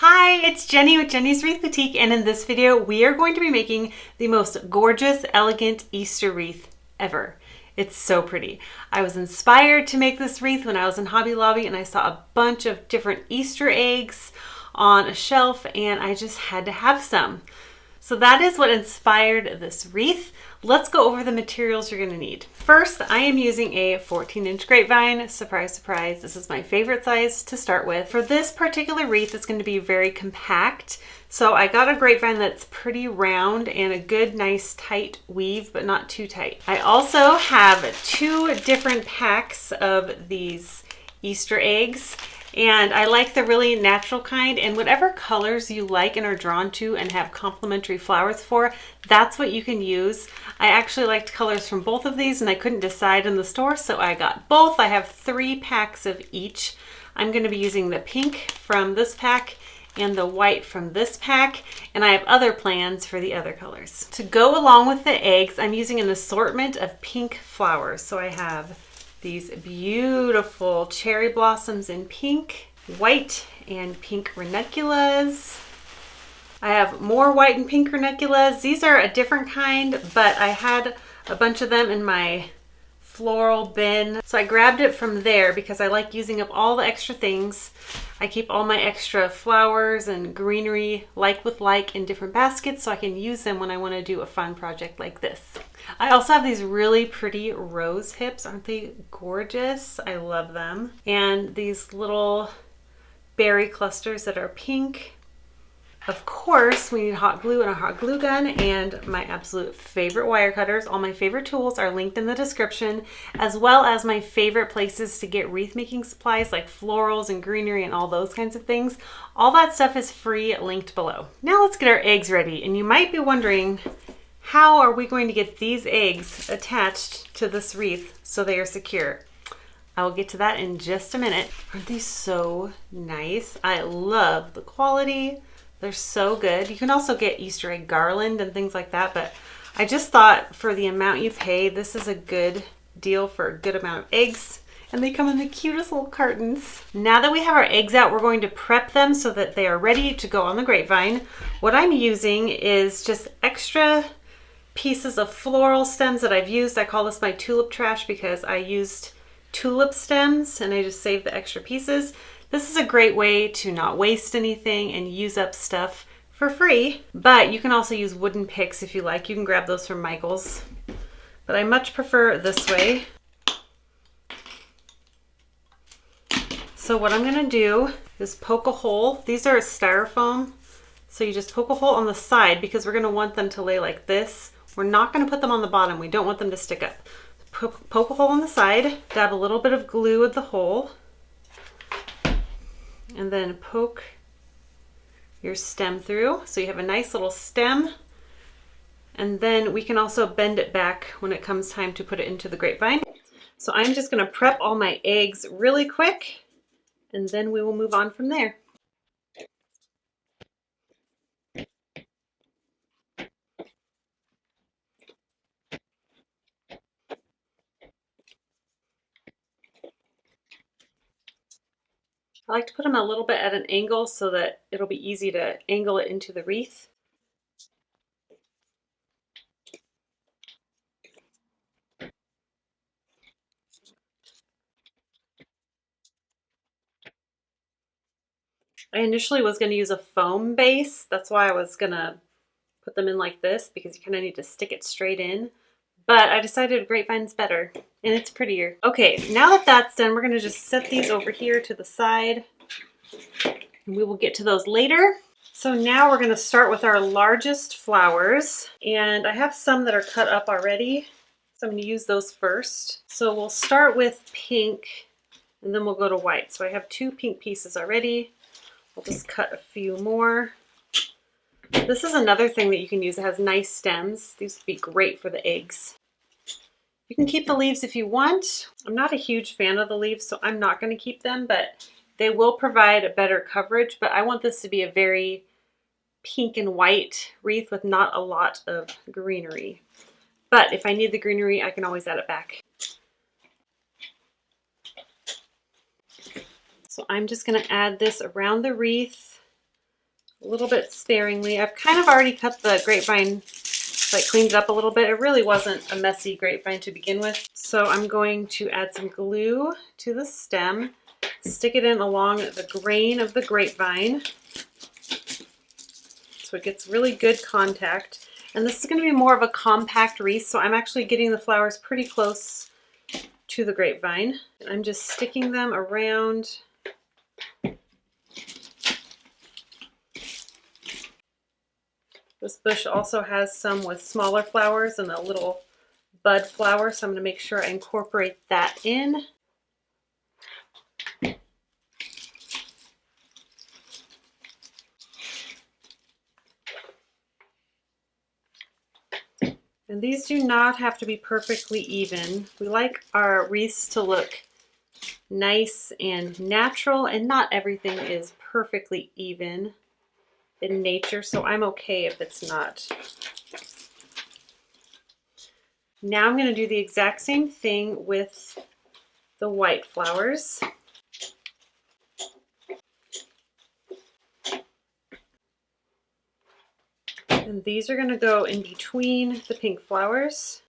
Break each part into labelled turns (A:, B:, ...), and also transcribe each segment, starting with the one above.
A: Hi, it's Jenny with Jenny's Wreath Boutique, and in this video we are going to be making the most gorgeous, elegant Easter wreath ever. It's so pretty. I was inspired to make this wreath when I was in Hobby Lobby and I saw a bunch of different Easter eggs on a shelf and I just had to have some. So that is what inspired this wreath. Let's go over the materials you're going to need. First, I am using a 14-inch grapevine. Surprise, surprise, this is my favorite size to start with. For this particular wreath, it's going to be very compact. So I got a grapevine that's pretty round and a good, nice, tight weave, but not too tight. I also have two different packs of these Easter eggs. And I like the really natural kind, and whatever colors you like and are drawn to and have complementary flowers for, that's what you can use. I actually liked colors from both of these and I couldn't decide in the store, so I got both. I have 3 packs of each. I'm going to be using the pink from this pack and the white from this pack, and I have other plans for the other colors. To go along with the eggs, I'm using an assortment of pink flowers. So I have these beautiful cherry blossoms in pink, white and pink ranunculus. I have more white and pink ranunculus. These are a different kind, but I had a bunch of them in my floral bin. So I grabbed it from there because I like using up all the extra things. I keep all my extra flowers and greenery like with like in different baskets so I can use them when I want to do a fun project like this. I also have these really pretty rose hips. Aren't they gorgeous? I love them. And these little berry clusters that are pink. Of course, we need hot glue and a hot glue gun and my absolute favorite wire cutters. All my favorite tools are linked in the description, as well as my favorite places to get wreath making supplies like florals and greenery and all those kinds of things. All that stuff is free, linked below. Now let's get our eggs ready. And you might be wondering, how are we going to get these eggs attached to this wreath so they are secure? I will get to that in just a minute. Aren't they so nice? I love the quality. They're so good. You can also get Easter egg garland and things like that, but I just thought for the amount you pay, this is a good deal for a good amount of eggs. And they come in the cutest little cartons. Now that we have our eggs out, we're going to prep them so that they are ready to go on the grapevine. What I'm using is just extra pieces of floral stems that I've used. I call this my tulip trash because I used tulip stems and I just saved the extra pieces. This is a great way to not waste anything and use up stuff for free, but you can also use wooden picks if you like. You can grab those from Michael's, but I much prefer this way. So what I'm gonna do is poke a hole. These are styrofoam, so you just poke a hole on the side because we're gonna want them to lay like this. We're not gonna put them on the bottom. We don't want them to stick up. Poke a hole on the side, dab a little bit of glue at the hole, and then poke your stem through so you have a nice little stem. And then we can also bend it back when it comes time to put it into the grapevine. So I'm just going to prep all my eggs really quick and then we will move on from there. I like to put them a little bit at an angle so that it'll be easy to angle it into the wreath. I initially was going to use a foam base. That's why I was going to put them in like this because you kind of need to stick it straight in. But I decided grapevine's better and it's prettier. Okay, now that that's done, we're going to just set these over here to the side. And we will get to those later. So now we're going to start with our largest flowers. And I have some that are cut up already, so I'm going to use those first. So we'll start with pink and then we'll go to white. So I have 2 pink pieces already. We'll just cut a few more. This is another thing that you can use that has nice stems. These would be great for the eggs. You can keep the leaves if you want. I'm not a huge fan of the leaves, so I'm not going to keep them, but they will provide a better coverage. But I want this to be a very pink and white wreath with not a lot of greenery. But if I need the greenery, I can always add it back. So I'm just going to add this around the wreath a little bit sparingly. I've kind of already cut the grapevine, like cleaned it up a little bit. It really wasn't a messy grapevine to begin with. So I'm going to add some glue to the stem, stick it in along the grain of the grapevine so it gets really good contact. And this is going to be more of a compact wreath, so I'm actually getting the flowers pretty close to the grapevine. And I'm just sticking them around. This bush also has some with smaller flowers and a little bud flower, so I'm going to make sure I incorporate that in. And these do not have to be perfectly even. We like our wreaths to look nice and natural, and not everything is perfectly even in nature, so I'm okay if it's not. Now I'm going to do the exact same thing with the white flowers. And these are going to go in between the pink flowers.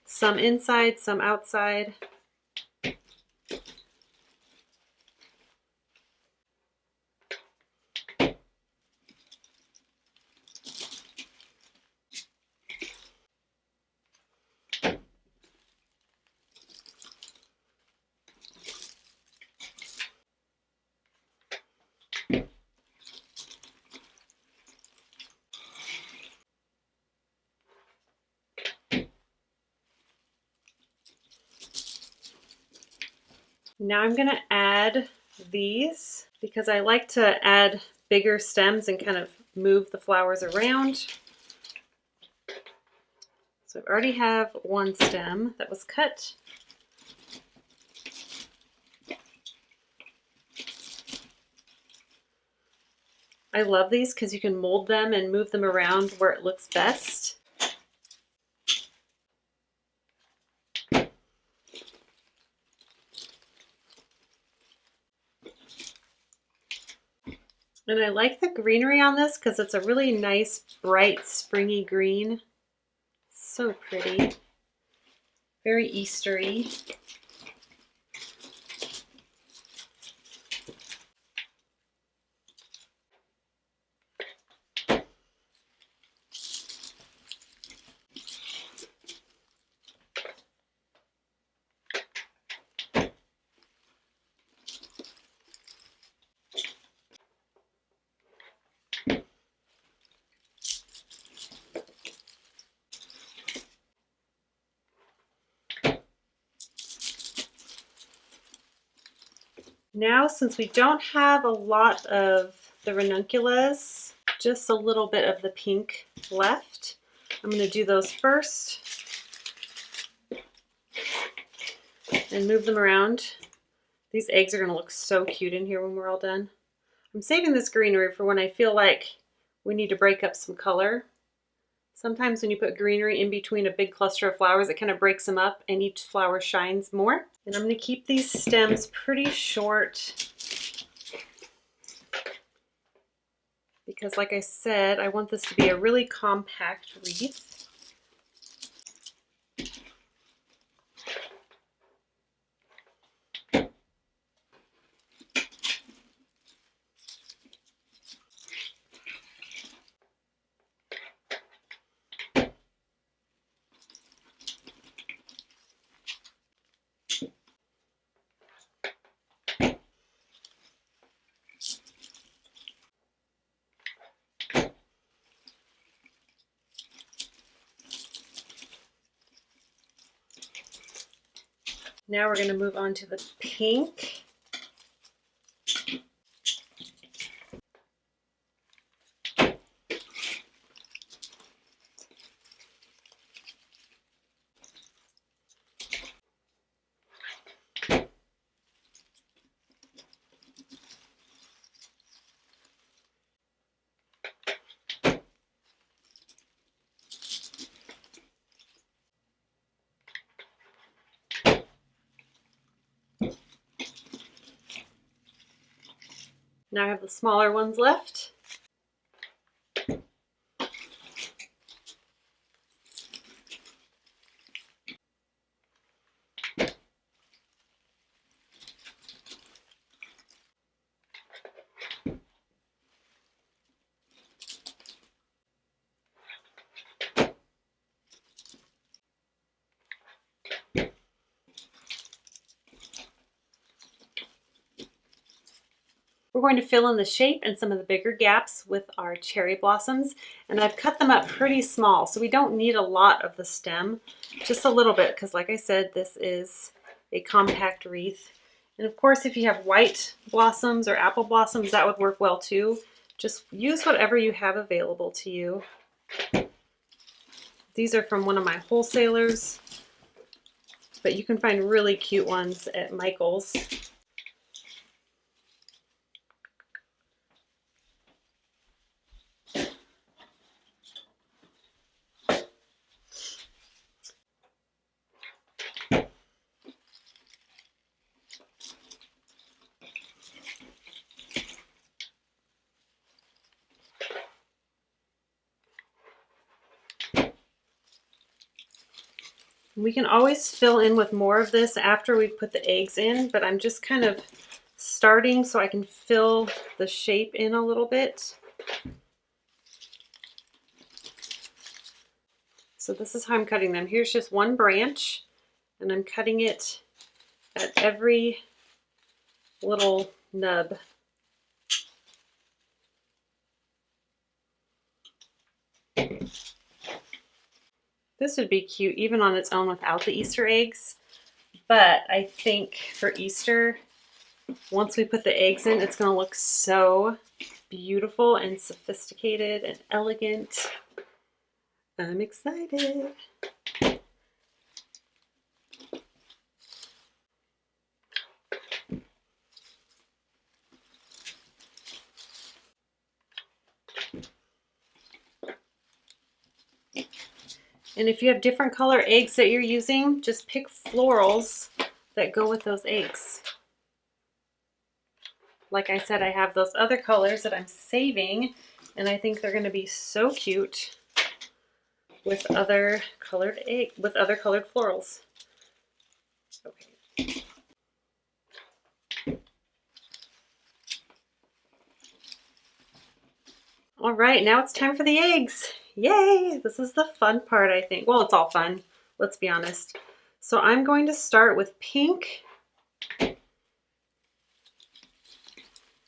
A: Some inside, some outside. Now I'm going to add these because I like to add bigger stems and kind of move the flowers around. So I already have one stem that was cut. I love these because you can mold them and move them around where it looks best. And I like the greenery on this because it's a really nice, bright, springy green. So pretty. Very Eastery. Now, since we don't have a lot of the ranunculus, just a little bit of the pink left, I'm going to do those first and move them around. These eggs are going to look so cute in here when we're all done. I'm saving this greenery for when I feel like we need to break up some color. Sometimes when you put greenery in between a big cluster of flowers, it kind of breaks them up and each flower shines more. And I'm going to keep these stems pretty short because, like I said, I want this to be a really compact wreath. Now we're going to move on to the pink. Now I have the smaller ones left. We're going to fill in the shape and some of the bigger gaps with our cherry blossoms, and I've cut them up pretty small, so we don't need a lot of the stem, just a little bit, because like I said, this is a compact wreath. And of course, if you have white blossoms or apple blossoms, that would work well too. Just use whatever you have available to you. These are from one of my wholesalers, but you can find really cute ones at Michael's. We can always fill in with more of this after we've put the eggs in, but I'm just kind of starting so I can fill the shape in a little bit. So this is how I'm cutting them. Here's just one branch, and I'm cutting it at every little nub. This would be cute even on its own without the Easter eggs, but I think for Easter, once we put the eggs in, it's going to look so beautiful and sophisticated and elegant. I'm excited. And if you have different color eggs that you're using, just pick florals that go with those eggs. Like I said, I have those other colors that I'm saving, and I think they're going to be so cute with other colored florals. Okay. All right, now it's time for the eggs. Yay! This is the fun part, I think. Well, it's all fun, let's be honest. So I'm going to start with pink. And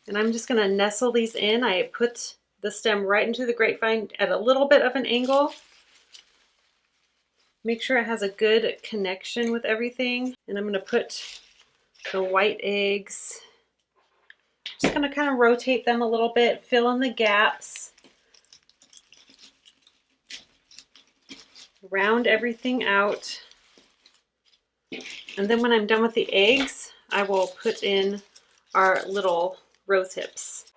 A: I'm just going to nestle these in. I put the stem right into the grapevine at a little bit of an angle. Make sure it has a good connection with everything. And I'm going to put the white eggs. Just going to kind of rotate them a little bit, fill in the gaps. Round everything out. And then when I'm done with the eggs, I will put in our little rose hips.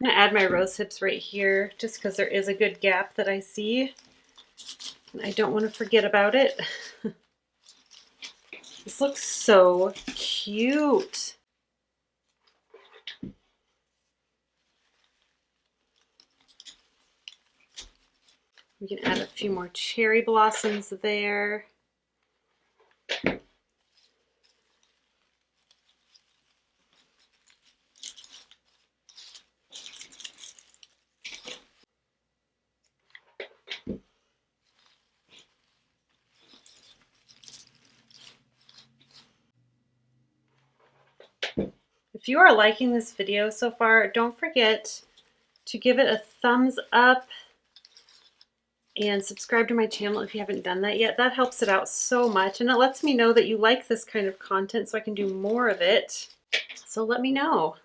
A: I'm going to add my rose hips right here just because there is a good gap that I see. And I don't want to forget about it. This looks so cute. We can add a few more cherry blossoms there. If you are liking this video so far, don't forget to give it a thumbs up and subscribe to my channel if you haven't done that yet. That helps it out so much, and it lets me know that you like this kind of content so I can do more of it. So let me know.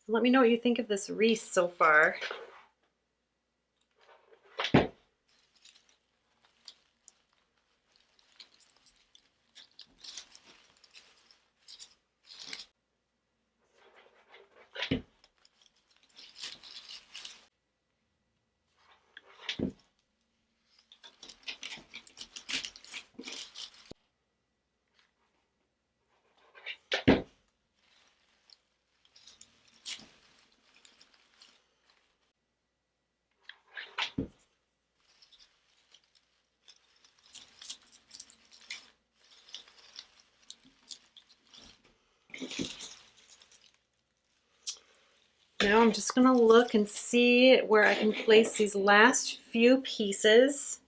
A: Let me know what you think of this wreath so far. Now I'm just going to look and see where I can place these last few pieces.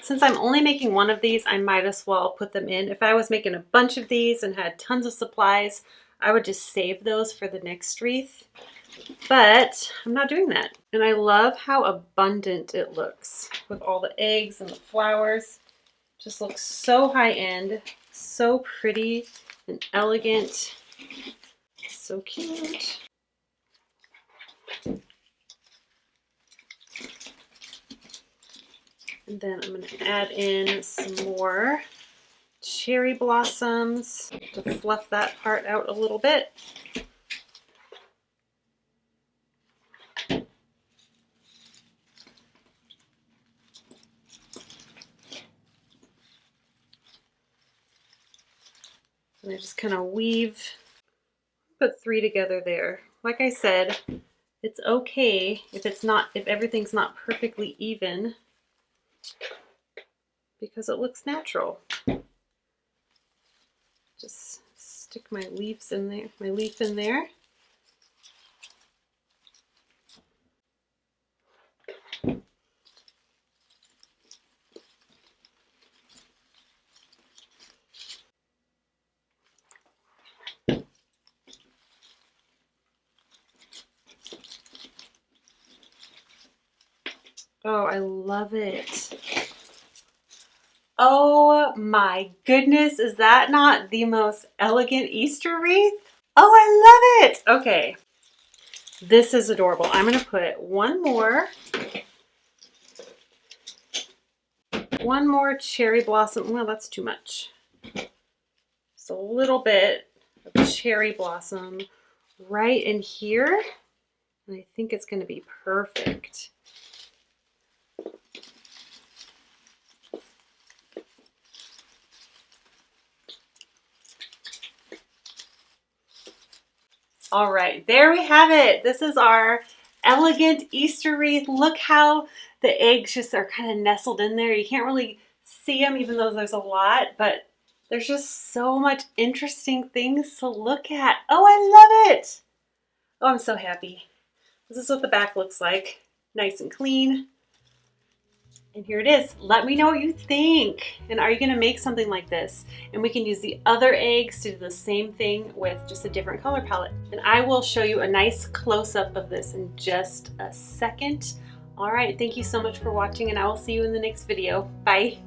A: Since I'm only making one of these, I might as well put them in. If I was making a bunch of these and had tons of supplies, I would just save those for the next wreath. But I'm not doing that. And I love how abundant it looks with all the eggs and the flowers. Just looks so high-end, so pretty and elegant. So cute. And then I'm going to add in some more cherry blossoms to fluff that part out a little bit. And I just kind of weave, put 3 together there. Like I said, it's okay if everything's not perfectly even, because it looks natural. Just stick my leaves in there, my leaf in there. Oh, I love it. Oh my goodness, is that not the most elegant Easter wreath? Oh, I love it. Okay, this is adorable. I'm gonna put one more cherry blossom. Well, that's too much. Just a little bit of cherry blossom right in here. And I think it's gonna be perfect. All right, there we have it. This is our elegant Easter wreath. Look how the eggs just are kind of nestled in there. You can't really see them even though there's a lot, but there's just so much interesting things to look at. Oh, I love it. Oh, I'm so happy. This is what the back looks like. Nice and clean. And here it is. Let me know what you think. And are you going to make something like this? And we can use the other eggs to do the same thing with just a different color palette. And I will show you a nice close-up of this in just a second. All right, thank you so much for watching, and I will see you in the next video. Bye.